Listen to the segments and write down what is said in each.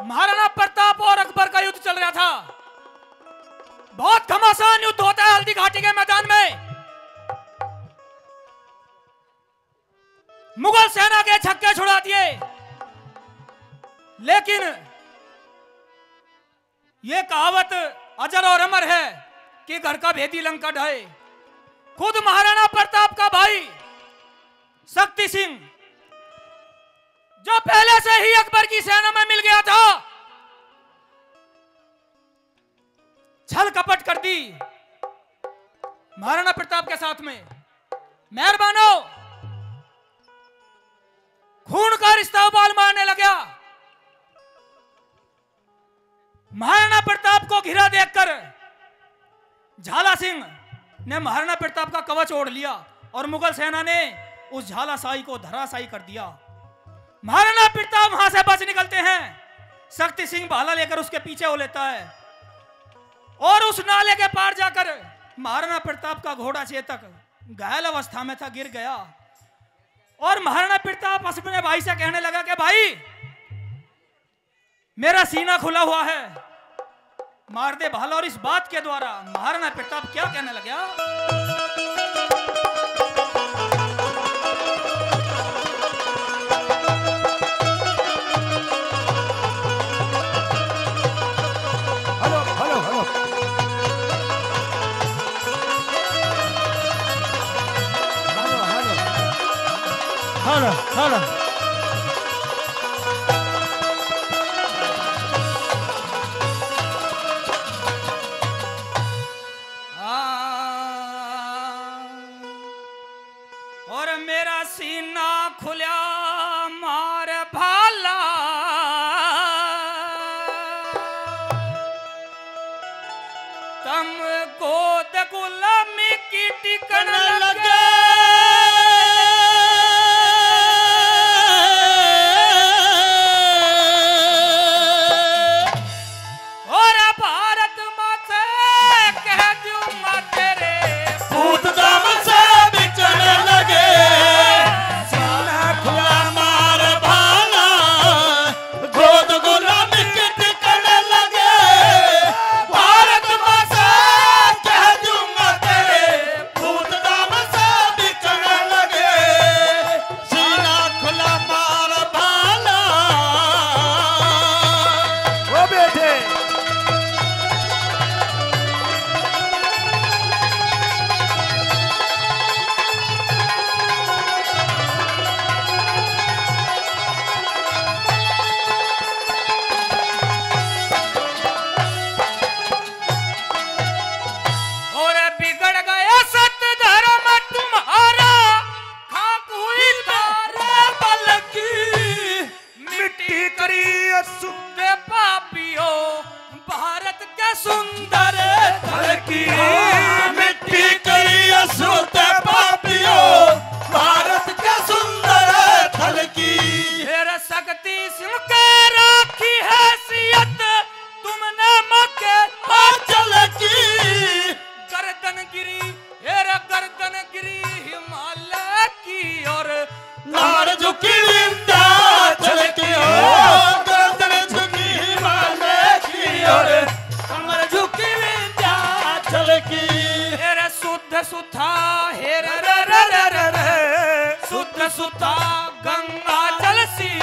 महाराणा प्रताप और अकबर का युद्ध चल रहा था। बहुत घमासान युद्ध होता है हल्दी घाटी के मैदान में। मुगल सेना के छक्के छुड़ा दिए, लेकिन यह कहावत अजर और अमर है कि घर का भेदी लंका ढाए। खुद महाराणा प्रताप का भाई शक्ति सिंह, जो पहले से ही अकबर की सेना में मिल गया था, छल कपट कर दी महाराणा प्रताप के साथ में। मेहरबानो, खून का रिश्ता उबाल मारने लगा। महाराणा प्रताप को घिरा देखकर झाला सिंह ने महाराणा प्रताप का कवच ओढ़ लिया और मुगल सेना ने उस झालाशाही को धराशायी कर दिया। महाराणा प्रताप वहां से बच निकलते हैं। शक्ति सिंह भाला लेकर उसके पीछे हो लेता है और उस नाले के पार जाकर महाराणा प्रताप का घोड़ा चेतक घायल अवस्था में था, गिर गया। और महाराणा प्रताप अपने भाई से कहने लगा कि भाई, मेरा सीना खुला हुआ है, मार दे भाला। और इस बात के द्वारा महाराणा प्रताप क्या कहने लगा? हेलो और मेरा सीना खुला मार भाला, तम गोद गुलामी की टिकन लगे। सुता गंगा जलसी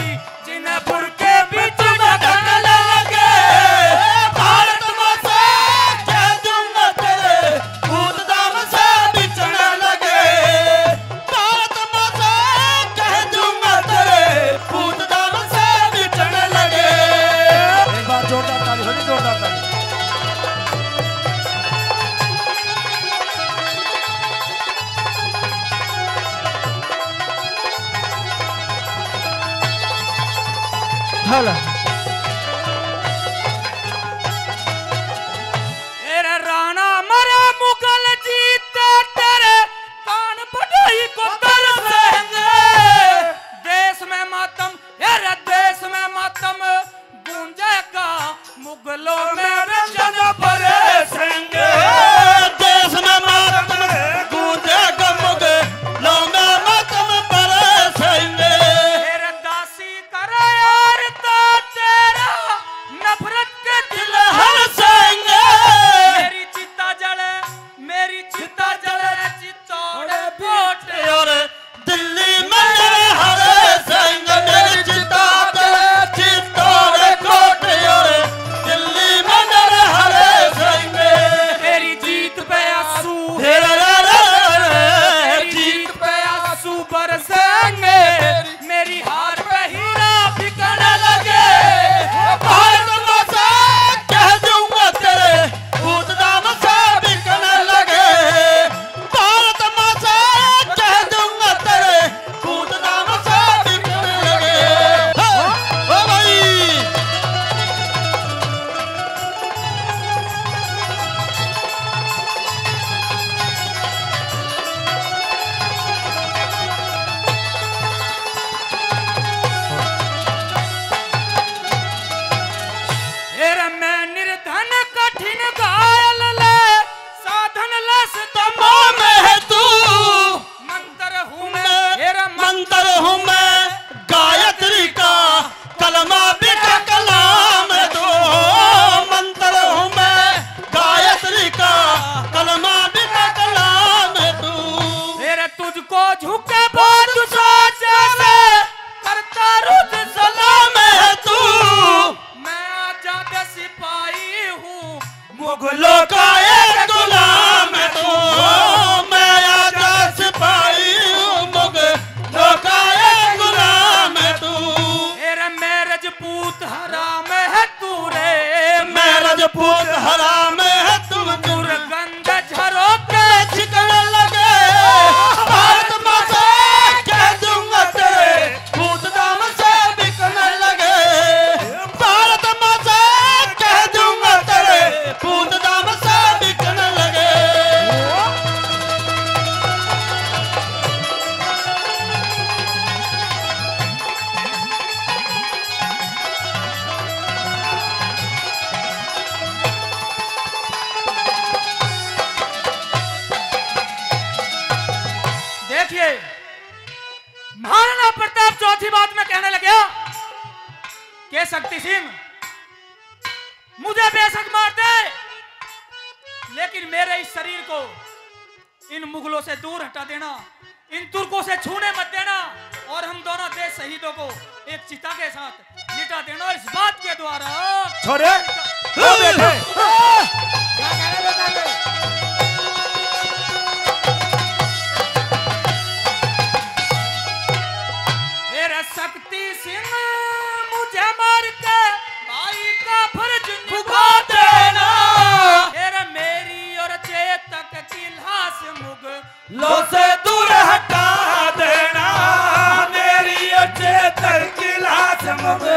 जिनपुर के बीच ढकने लगे। भारत माता कह दूंगा तेरे खून दाम से बिछने लगे। भारत माता कह दूंगा तेरे खून दाम से बिछने लगे। एक बार जोरदार ताली हो, जोरदार ताली। हेलो राणा मरा मुगल जीते तेरे कान बढ़ाई को तरसेंगे। देश में मातम देश में मातम गूंजेगा, मुगलों में रंजन बरसेंगे। देश में मातम गूंजेगा, मुगलों में मातम बरसेंगे। दासी करे और ताते राजपूत हराम है तू रे, मैं राजपूत हराम है तुम दुर्गंध झरो के चिकन लगे, भारत माँ से कह दूंगा तेरे भूत दाम से बिकने लगे, भारत माँ से कह दूंगा तेरे भूत दाम से बिकने लगे। देखिए महाराणा प्रताप चौथी बात में कहने लगे कि शक्ति सिंह मुझे बेशक मार दे, लेकिन मेरे इस शरीर को इन मुगलों से दूर हटा देना, इन तुर्कों से छूने मत देना, और हम दोनों देश शहीदों को एक चिता के साथ लिटा देना। और इस बात के द्वारा छोरे लो बेटे क्या कह रहे बेटा मेरा शक्ति सिंह मुझे मार के भाई का फर्ज निभा देना, तेरा मेरी और चेतक की लाश मुगलों से दूर हटा देना, मेरी चेतन की लाश मुझे